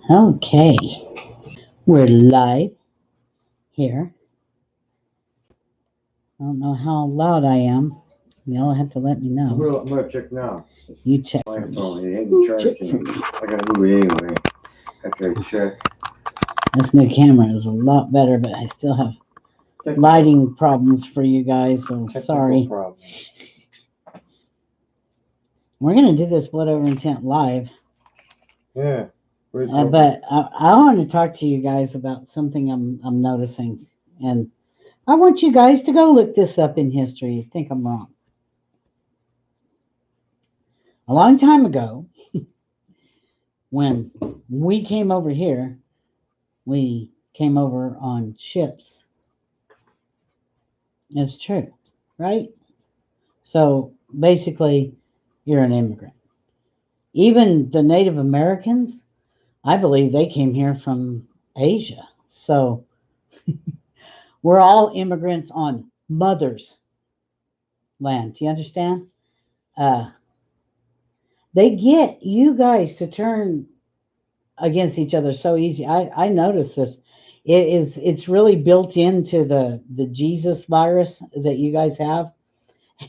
Okay, we're live here. I don't know how loud I am. Y'all have to let me know. I'm gonna check now. You check My for me. phone, it ain't You check charging. for me. I gotta move it anyway. After I check. This new camera is a lot better, but I still have lighting problems for you guys, so sorry. Problems. We're going to do this Blood Over Intent live. Yeah. But I want to talk to you guys about something I'm noticing. And I want you guys to go look this up in history. You think I'm wrong. A long time ago, when we came over here, we came over on ships. It's true, right? So basically, you're an immigrant. Even the Native Americans, I believe they came here from Asia. So we're all immigrants on mother's land. Do you understand? They get you guys to turn against each other so easy. I noticed this. It's really built into the Jesus virus that you guys have.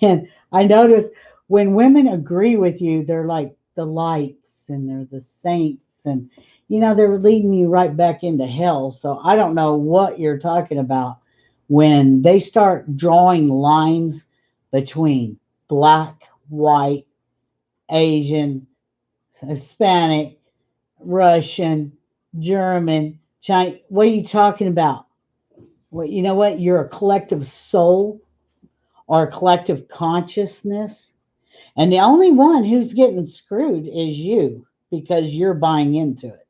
And I noticed when women agree with you, they're like the lights and they're the saints, and they're leading you right back into hell. So I don't know what you're talking about when they start drawing lines between black, white, Asian, Hispanic, Russian, German, Chinese. What are you talking about? Well, you know what? You're a collective soul or a collective consciousness. And the only one who's getting screwed is you because you're buying into it.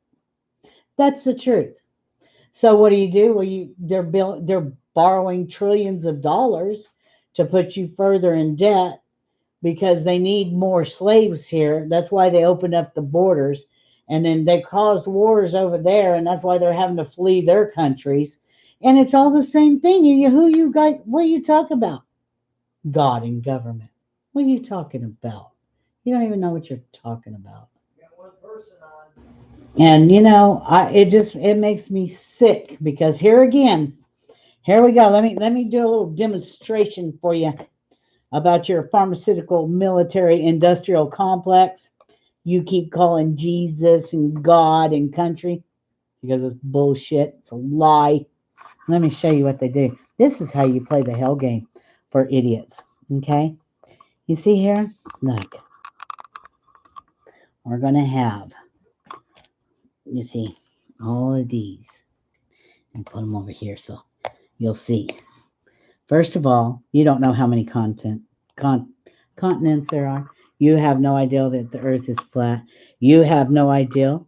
That's the truth. So what do? Well, they're borrowing trillions of dollars to put you further in debt because they need more slaves here. That's why they opened up the borders, and then they caused wars over there, and that's why they're having to flee their countries. And it's all the same thing. Who you guys? What are you talking about? God and government. What are you talking about? You don't even know what you're talking about. And it makes me sick because here again, here we go. Let me do a little demonstration for you about your pharmaceutical military industrial complex. You keep calling Jesus and God and country because it's bullshit. It's a lie. Let me show you what they do. This is how you play the hell game for idiots. Okay? You see here? Look. We're going to have, you see, all of these. And put them over here so you'll see. First of all, you don't know how many continents there are. You have no idea that the earth is flat. You have no idea.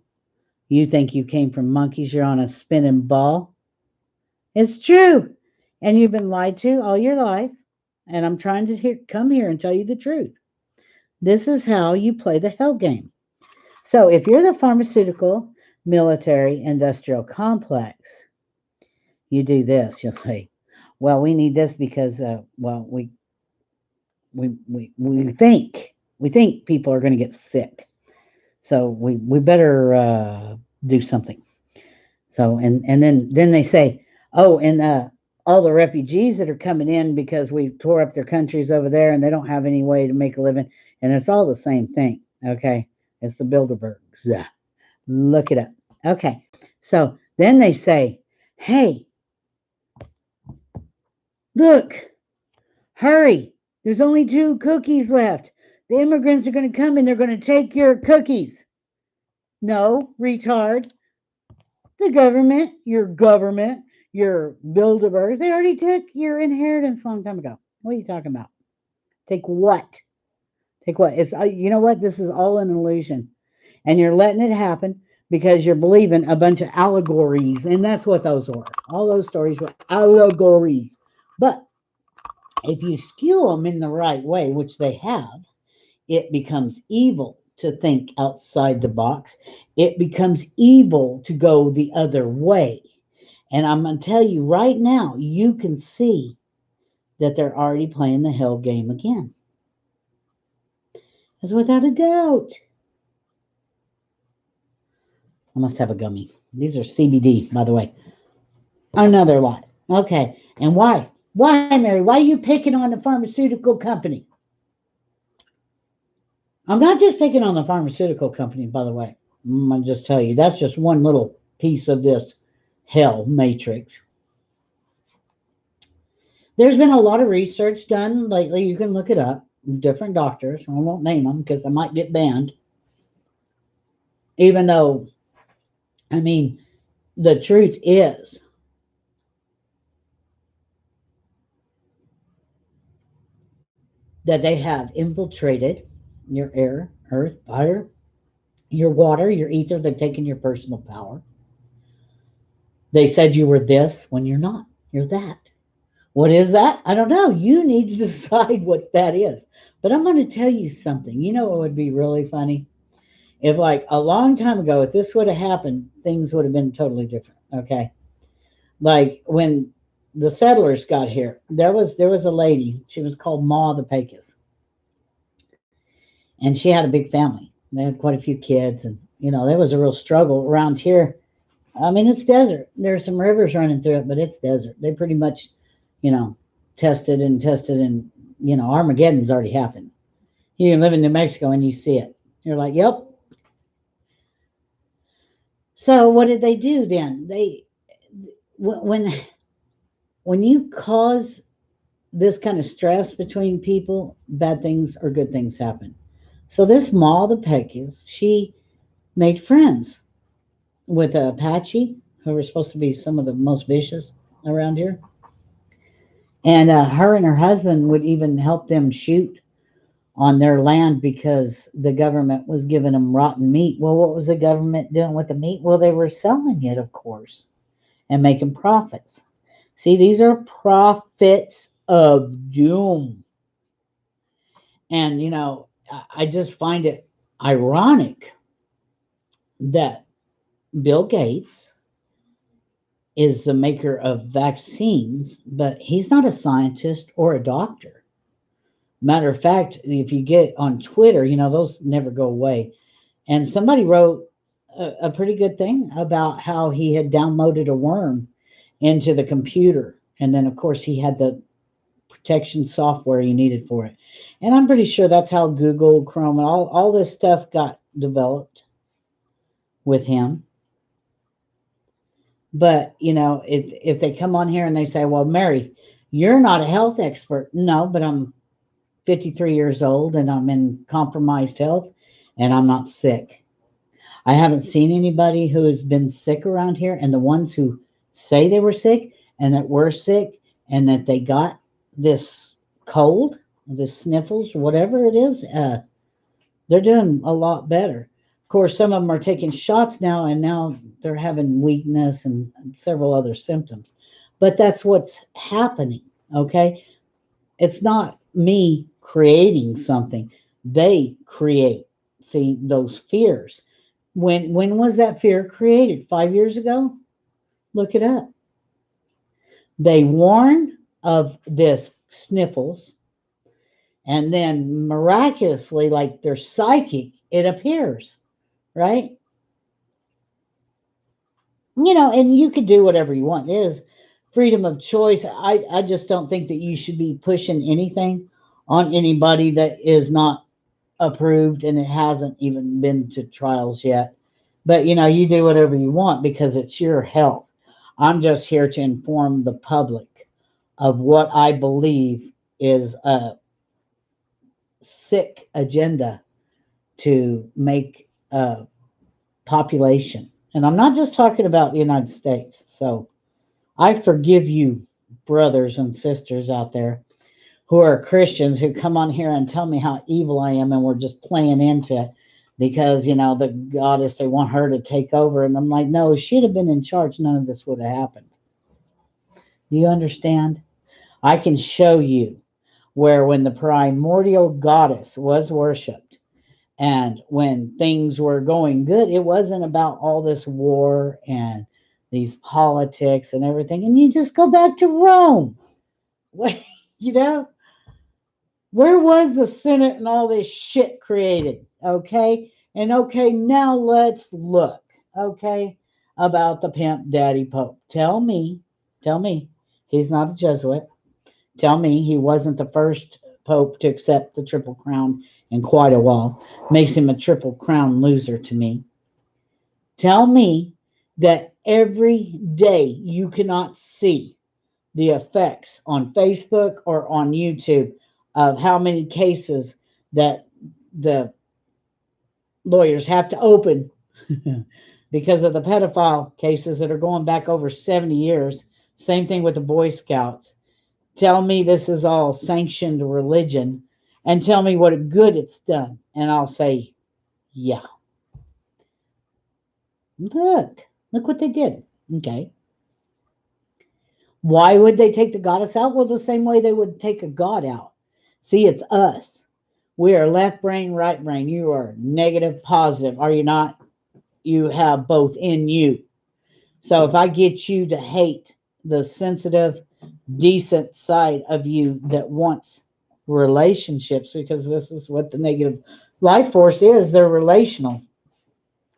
You think you came from monkeys. You're on a spinning ball. It's true. And you've been lied to all your life. And I'm trying to come here and tell you the truth. This is how you play the hell game. So if you're the pharmaceutical, military, industrial complex, you do this. You'll say, well, we need this because, we think people are going to get sick. So we better do something. So and then they say, oh, and all the refugees that are coming in because we tore up their countries over there and they don't have any way to make a living, and it's all the same thing. Okay, it's the Bilderbergs. Yeah. Look it up. Okay, so then they say, hey, look, hurry! There's only 2 cookies left. The immigrants are going to come and they're going to take your cookies. No, retard. The government, your Bilderbergs, they already took your inheritance a long time ago. What are you talking about? Take what? Take what? It's you know what? This is all an illusion, and you're letting it happen because you're believing a bunch of allegories, and that's what those were. All those stories were allegories. But if you skew them in the right way, which they have, it becomes evil to think outside the box. It becomes evil to go the other way. And I'm going to tell you right now, you can see that they're already playing the hell game again. That's without a doubt. I must have a gummy. These are CBD, by the way. Another lot. Okay. And why? Why, Mary? Why are you picking on the pharmaceutical company? I'm not just picking on the pharmaceutical company, by the way. I'll just tell you, that's just one little piece of this hell matrix. There's been a lot of research done lately. You can look it up. Different doctors. I won't name them because I might get banned. Even though, I mean, the truth is that they have infiltrated your air, earth, fire, your water, your ether. They've taken your personal power. They said you were this when you're not. You're that. What is that? I don't know. You need to decide what that is. But I'm going to tell you something. You know what would be really funny? If, like, a long time ago, if this would have happened, things would have been totally different. Okay. Like when the settlers got here, there was a lady. She was called Ma the Pecos, and she had a big family. They had quite a few kids, and there was a real struggle around here. I mean, it's desert. There's some rivers running through it, but it's desert. They pretty much, you know, tested, and Armageddon's already happened. You can live in New Mexico and you see it. You're like, yep. So what did they do then? They when when you cause this kind of stress between people, bad things or good things happen. So this Ma the Peckies, she made friends with Apache, who were supposed to be some of the most vicious around here. And her and her husband would even help them shoot on their land because the government was giving them rotten meat. Well, what was the government doing with the meat? Well, they were selling it, of course, and making profits. See, these are prophets of doom. And, I just find it ironic that Bill Gates is the maker of vaccines, but he's not a scientist or a doctor. Matter of fact, if you get on Twitter, those never go away. And somebody wrote a pretty good thing about how he had downloaded a worm into the computer. And then, of course, he had the protection software you needed for it. And I'm pretty sure that's how Google, Chrome, and all this stuff got developed with him. But, if they come on here and they say, well, Mary, you're not a health expert. No, but I'm 53 years old and I'm in compromised health and I'm not sick. I haven't seen anybody who has been sick around here. And the ones who say they were sick and that were sick and that they got this cold, this sniffles, or whatever it is, they're doing a lot better. Of course, some of them are taking shots now, and now they're having weakness and several other symptoms. But that's what's happening, okay? It's not me creating something. They create, see, those fears. When was that fear created? 5 years ago? Look it up. They warn of this sniffles, and then miraculously, like they're psychic, it appears, right? And you could do whatever you want. It is freedom of choice. I just don't think that you should be pushing anything on anybody that is not approved and it hasn't even been to trials yet. But you do whatever you want because it's your health. I'm just here to inform the public of what I believe is a sick agenda to make a population. And I'm not just talking about the United States. So I forgive you, brothers and sisters out there who are Christians who come on here and tell me how evil I am and we're just playing into it because, the goddess, they want her to take over. And I'm like, no, she'd have been in charge. None of this would have happened. Do you understand? I can show you where when the primordial goddess was worshipped and when things were going good, it wasn't about all this war and these politics and everything. And you just go back to Rome. you know, where was the Senate and all this shit created? Okay. And okay, now let's look. okay, about the pimp daddy pope. Tell me, he's not a Jesuit. Tell me he wasn't the first pope to accept the Triple Crown in quite a while. Makes him a Triple Crown loser to me. Tell me that every day you cannot see the effects on Facebook or on YouTube of how many cases that the lawyers have to open because of the pedophile cases that are going back over 70 years. Same thing with the Boy Scouts. Tell me this is all sanctioned religion and tell me what good it's done. And I'll say, yeah, look what they did. Okay. Why would they take the goddess out? Well, the same way they would take a god out. See, it's us. We are left brain, right brain. You are negative, positive. Are you not? You have both in you. So if I get you to hate the sensitive, decent side of you that wants relationships, because this is what the negative life force is, they're relational.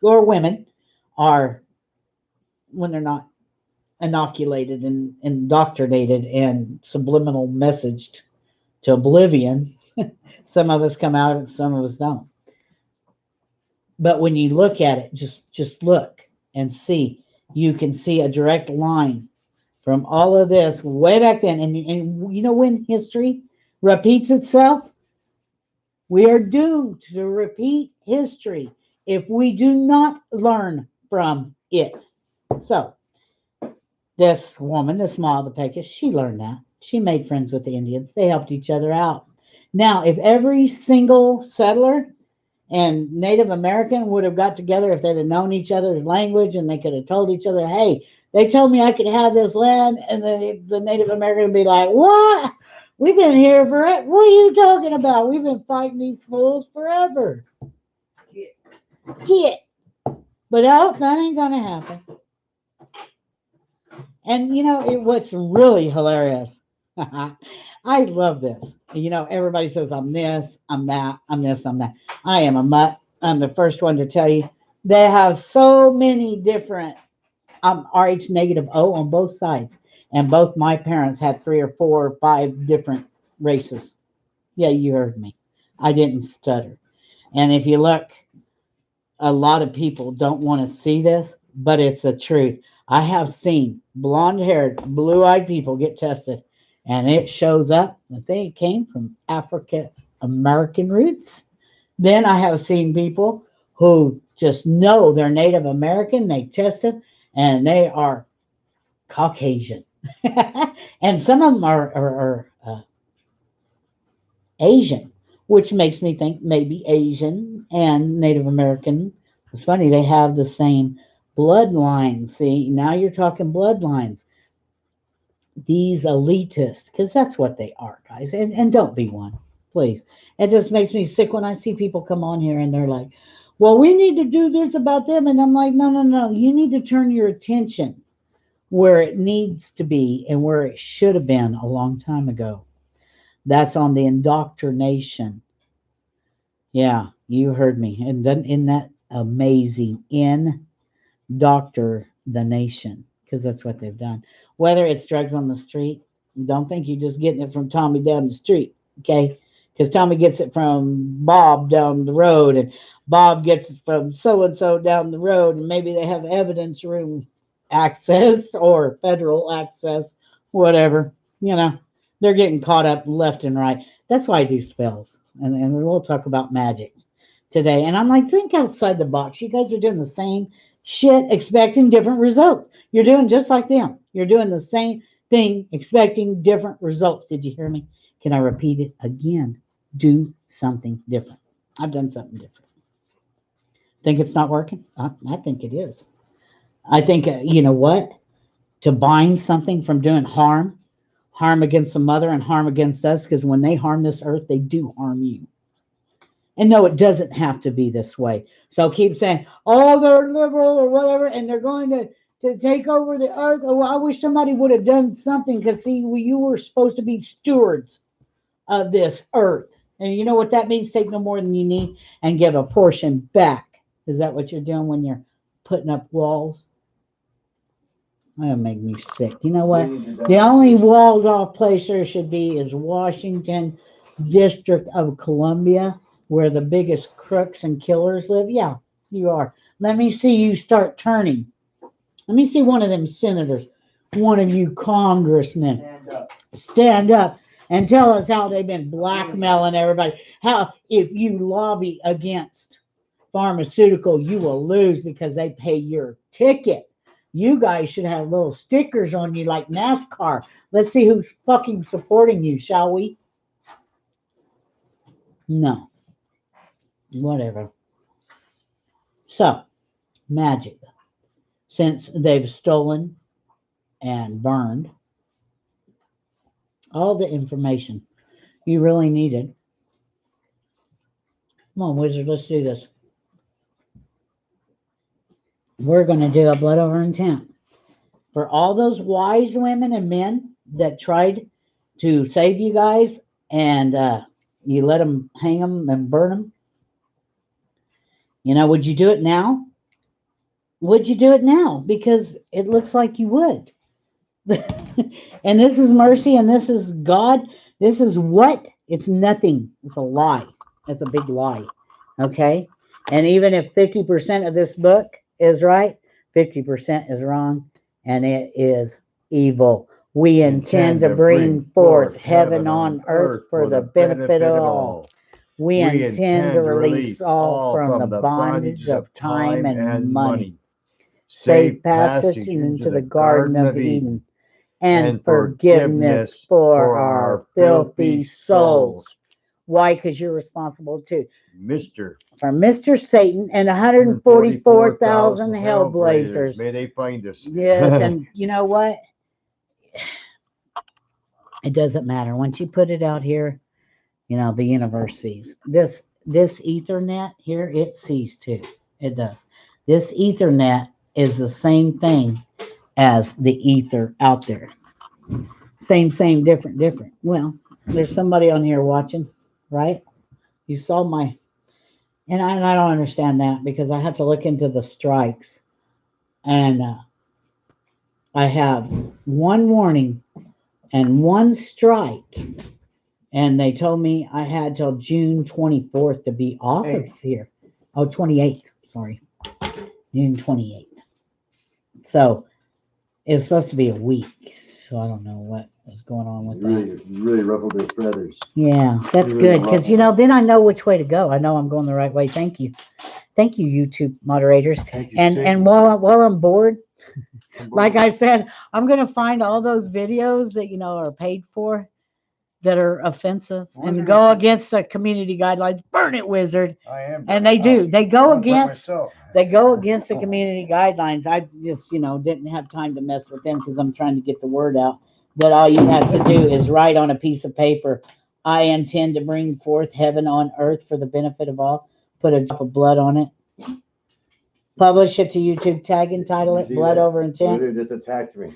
Or women are, when they're not inoculated and indoctrinated and subliminal messaged to oblivion. Some of us come out of it, some of us don't. But when you look at it, just look and see. You can see a direct line from all of this way back then. And you know when history repeats itself? We are doomed to repeat history if we do not learn from it. So this woman, this Ma the Pecos, she learned that. She made friends with the Indians. They helped each other out. Now, if every single settler and Native American would have got together, if they'd have known each other's language and they could have told each other, hey, they told me I could have this land, and the Native American would be like, what? We've been here for it. What are you talking about? We've been fighting these fools forever. Get. But no, that ain't going to happen. And you know what's really hilarious? I love this. You know, everybody says I'm this, I'm that, I'm this, I'm that. I am a mutt. I'm the first one to tell you they have so many different. I'm RH negative O on both sides, and both my parents had 3 or 4 or 5 different races. Yeah, you heard me. I didn't stutter. And if you look, a lot of people don't want to see this, but it's a truth. I have seen blonde-haired, blue-eyed people get tested, and it shows up that they came from African American roots. Then I have seen people who just know they're Native American. They test them, and they are Caucasian. And some of them are Asian, which makes me think maybe Asian and Native American. It's funny, they have the same bloodlines. See, now you're talking bloodlines. These elitists, because that's what they are, guys. And don't be one, please. It just makes me sick when I see people come on here and they're like, well, we need to do this about them. And I'm like, no, no, no. You need to turn your attention where it needs to be and where it should have been a long time ago. That's on the indoctrination. Yeah, you heard me. And then isn't that amazing? In doctor the nation, because that's what they've done. Whether it's drugs on the street, don't think you're just getting it from Tommy down the street, okay? Because Tommy gets it from Bob down the road, and Bob gets it from so and so down the road, and maybe they have evidence room access or federal access, whatever. You know, they're getting caught up left and right. That's why I do spells, and we'll talk about magic today. And I'm like, think outside the box. You guys are doing the same shit, expecting different results. You're doing just like them. You're doing the same thing, expecting different results. Did you hear me? Can I repeat it again? Do something different. I've done something different. Think it's not working? I think it is. I think, you know what? To bind something from doing harm against the mother and harm against us, because when they harm this earth, they do harm you. And no, it doesn't have to be this way. So keep saying, oh, they're liberal or whatever, and they're going to take over the earth. Oh, I wish somebody would have done something, because see, you were supposed to be stewards of this earth. And you know what that means? Take no more than you need and give a portion back. Is that what you're doing when you're putting up walls. That'll make me sick. You know what? The only walled off place there should be is Washington, District of Columbia, where the biggest crooks and killers live. Yeah, you are. Let me see you start turning. Let me see one of them senators, one of you congressmen stand up and tell us how they've been blackmailing everybody. How if you lobby against pharmaceutical, you will lose because they pay your ticket. You guys should have little stickers on you like NASCAR. Let's see who's fucking supporting you, shall we? No. Whatever. So, magic. Since they've stolen and burned all the information you really needed. Come on, wizard, let's do this. We're going to do a blood over intent. For all those wise women and men that tried to save you guys and you let them hang them and burn them. You know, would you do it now? Would you do it now? Because it looks like you would. And this is mercy and this is God. This is what? It's nothing. It's a lie. It's a big lie. Okay? And even if 50% of this book is right, 50% is wrong, and it is evil. We intend to bring forth heaven on earth for the benefit of all. We intend to release all from the bondage of time and money. Safe passage into the Garden of Eden. And forgiveness for our filthy souls. Why? Because you're responsible too. For Mr. Satan and 144,000 hellblazers. May they find us. Yes, and you know what? It doesn't matter. Once you put it out here, you know, the universe sees. This Ethernet here, it sees too. It does. This Ethernet is the same thing as the ether out there. Same, different. Well, there's somebody on here watching, right? You saw my, and I don't understand that because I have to look into the strikes, and I have one warning and one strike, and they told me I had till June 24th to be off of here. Oh, 28th, sorry. June 28th. So it's supposed to be a week, so I don't know what was going on with that. Really ruffled their feathers. Yeah, that's Really good because, you know, then I know which way to go. I know I'm going the right way. Thank you. Thank you, YouTube moderators. And while I'm bored, like I said, I'm going to find all those videos that, you know, are paid for that are offensive and go against the community guidelines. Burn it, wizard. I am. And they do. They go against the community guidelines. I just, you know, didn't have time to mess with them because I'm trying to get the word out that all you have to do is write on a piece of paper, I intend to bring forth heaven on earth for the benefit of all. Put a drop of blood on it. Publish it to YouTube, tag and title it, Blood Over Intent. Wizard just attacked me.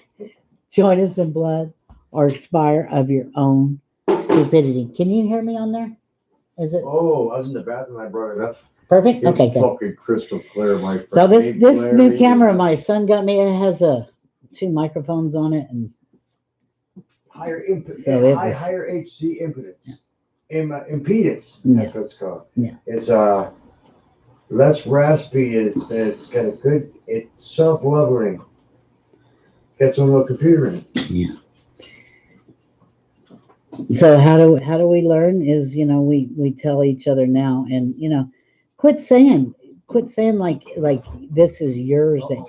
Join us in blood or expire of your own stupidity. Can you hear me on there? Is it Oh, I was in the bathroom. I brought it up. perfect? It's Okay, good. fucking crystal clear, my friend. So this Hey, new Larry. camera my son got me, it has two microphones on it, and higher input, So it high, was- higher HC impedance, impedance. Yeah. That's what it's called. Yeah. It's less raspy. It's got a good. It's self-leveling. It's got its own little computer in it. so how do we learn is, you know, we tell each other now, and, you know, quit saying like this is yours, that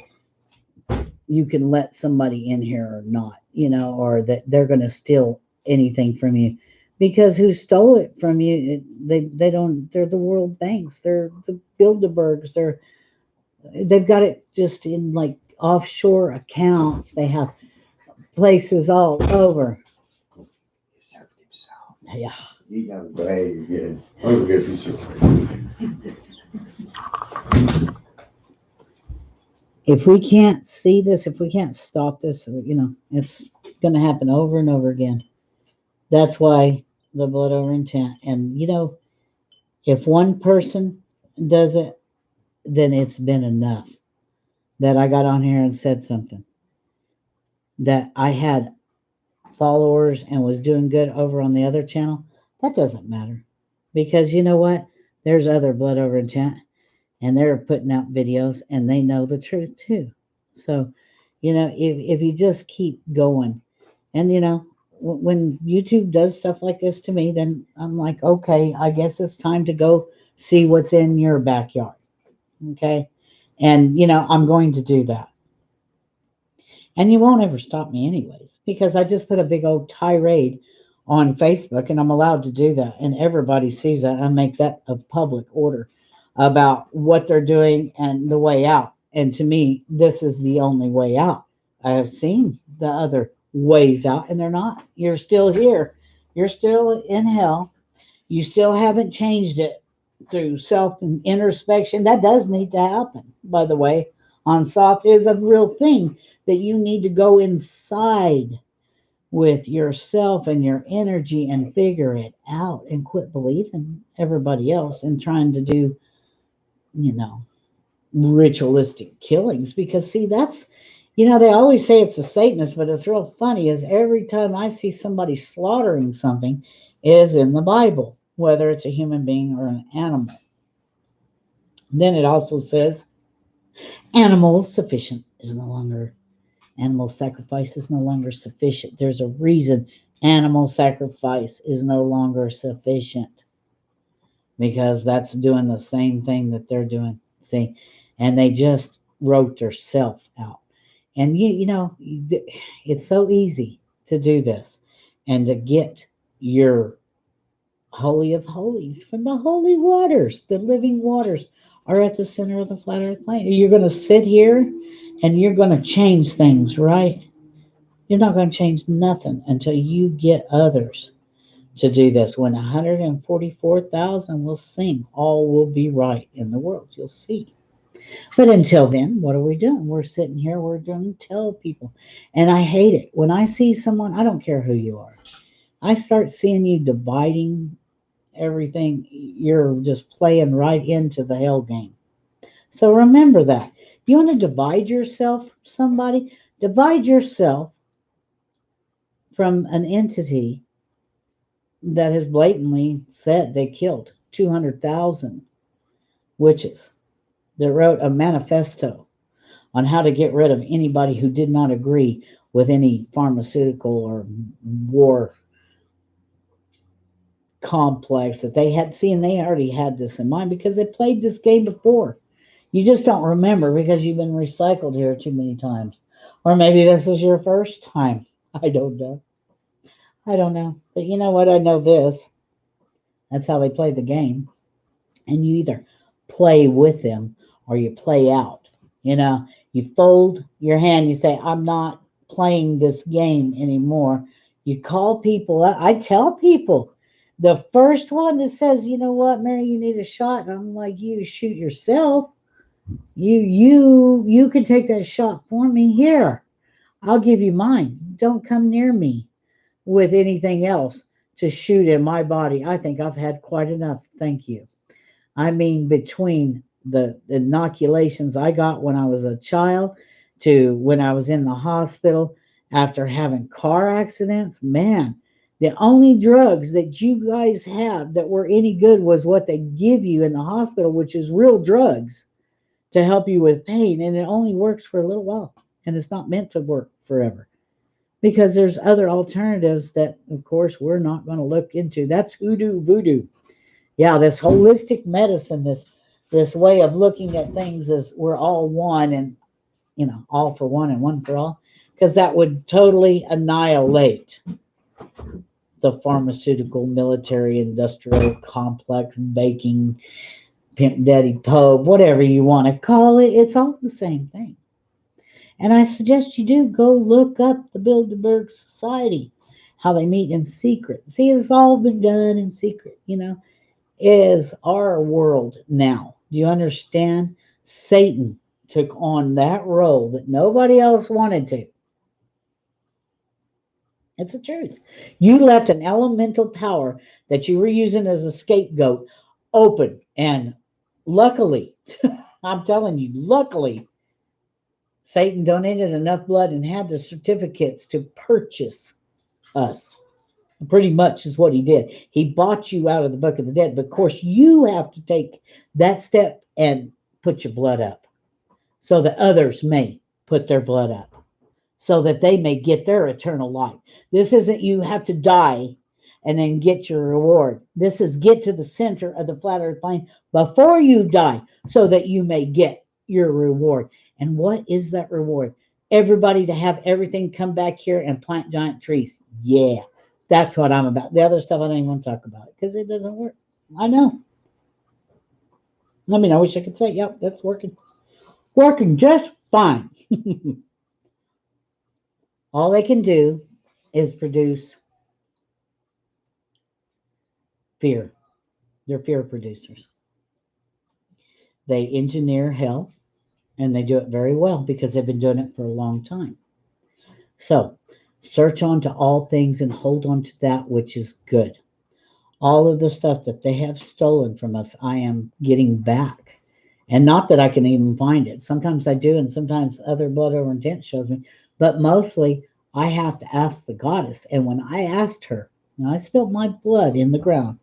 you can let somebody in here or not, you know, or that they're going to steal anything from you, because who stole it from you, they don't, they're the world banks, they're the Bilderbergs, they've got it just in like offshore accounts, they have places all over. He served himself. Yeah. He got behave again. I'm gonna get a piece of If we can't see this, if we can't stop this, you know, it's going to happen over and over again. That's why the blood over intent. And, you know, if one person does it, then it's been enough. that I got on here and said something, that I had followers and was doing good over on the other channel, that doesn't matter. Because you know what? There's other blood over in chat, and they're putting out videos and they know the truth too. So, if you just keep going, and when YouTube does stuff like this to me, then I'm like, okay, I guess it's time to go see what's in your backyard. Okay. And, I'm going to do that. And you won't ever stop me, anyways, because I just put a big old tirade on Facebook, and I'm allowed to do that. And everybody sees that. I make that a public order about what they're doing and the way out. And to me, this is the only way out. I have seen the other ways out, and they're not. You're still here. You're still in hell. You still haven't changed it through self introspection. That does need to happen, by the way. On soft is a real thing that you need to go inside with yourself and your energy and figure it out and quit believing everybody else and trying to do, you know, ritualistic killings. Because, see, that's, they always say it's a Satanist, but it's real funny is every time I see somebody slaughtering something is in the Bible, whether it's a human being or an animal. Then it also says animal sufficient is no longer, animal sacrifice is no longer sufficient. There's a reason animal sacrifice is no longer sufficient, because that's doing the same thing that they're doing. See, and they just wrote their self out. And it's so easy to do this and to get your Holy of Holies from the holy waters. The living waters are at the center of the flat earth plane. You're going to sit here and you're going to change things, right? You're not going to change nothing until you get others to do this. When 144,000 will sing, all will be right in the world. You'll see. But until then, what are we doing? We're sitting here, we're going to tell people. And I hate it. When I see someone, I don't care who you are, I start seeing you dividing everything, you're just playing right into the hell game. So remember that. You want to divide yourself from somebody? Divide yourself from an entity that has blatantly said they killed 200,000 witches, that wrote a manifesto on how to get rid of anybody who did not agree with any pharmaceutical or war complex that they had seen. They already had this in mind because they played this game before. You just don't remember because you've been recycled here too many times. Or maybe this is your first time. I don't know. I don't know. But you know what? I know this. That's how they play the game. And you either play with them or you play out. You fold your hand. You say, I'm not playing this game anymore. You call people. I tell people, the first one that says, you know what, Mary, you need a shot. And I'm like, you shoot yourself. You can take that shot for me. Here, I'll give you mine. Don't come near me with anything else to shoot in my body. I think I've had quite enough. Thank you. I mean, between the inoculations I got when I was a child to when I was in the hospital after having car accidents, man, the only drugs that you guys have that were any good was what they give you in the hospital, which is real drugs to help you with pain. And it only works for a little while, and it's not meant to work forever, because there's other alternatives that, of course, we're not going to look into. That's hoodoo voodoo. Yeah, this holistic medicine, this way of looking at things as we're all one, and all for one and one for all, because that would totally annihilate the pharmaceutical, military, industrial complex, baking, pimp daddy pope, whatever you want to call it. It's all the same thing. And I suggest you do go look up the Bilderberg Society, how they meet in secret. See, it's all been done in secret, is our world now. Do you understand? Satan took on that role that nobody else wanted to. It's the truth. You left an elemental power that you were using as a scapegoat open. And luckily, I'm telling you, luckily, Satan donated enough blood and had the certificates to purchase us. Pretty much is what he did. He bought you out of the book of the dead. But of course, you have to take that step and put your blood up so that others may put their blood up so that they may get their eternal life. This isn't you have to die and then get your reward. This is get to the center of the flat earth plane before you die so that you may get your reward. And what is that reward? Everybody to have everything come back here and plant giant trees. Yeah, that's what I'm about. The other stuff I don't even want to talk about because it doesn't work. I know. I mean, I wish I could say, yep, that's working. Working just fine. All they can do is produce fear. They're fear producers. They engineer hell, and they do it very well because they've been doing it for a long time. So, search on to all things and hold on to that which is good. All of the stuff that they have stolen from us, I am getting back. And not that I can even find it. Sometimes I do, and sometimes other blood over intent shows me. But mostly, I have to ask the goddess. And when I asked her, and I spilled my blood in the ground,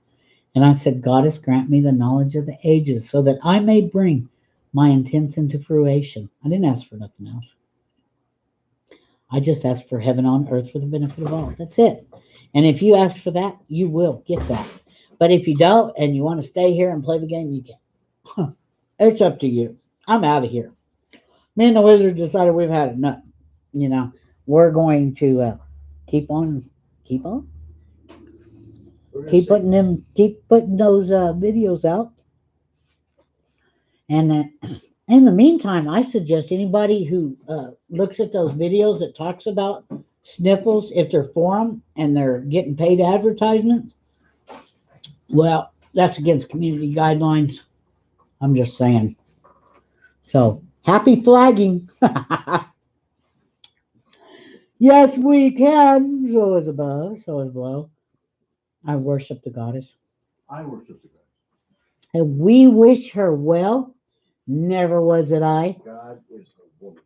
and I said, Goddess, grant me the knowledge of the ages so that I may bring my intents into fruition. I didn't ask for nothing else. I just asked for heaven on earth for the benefit of all. That's it. And if you ask for that, you will get that. But if you don't and you want to stay here and play the game, you can. It's up to you. I'm out of here. Me and the wizard decided we've had enough. You know, we're going to keep on. Keep putting those videos out. And in the meantime, I suggest anybody who looks at those videos that talks about sniffles, if they're for them and they're getting paid advertisements, well, that's against community guidelines. I'm just saying. So happy flagging. Yes, we can. So is above, so is below. I worship the goddess. I worship the goddess. And we wish her well. Never was it I. God is a woman.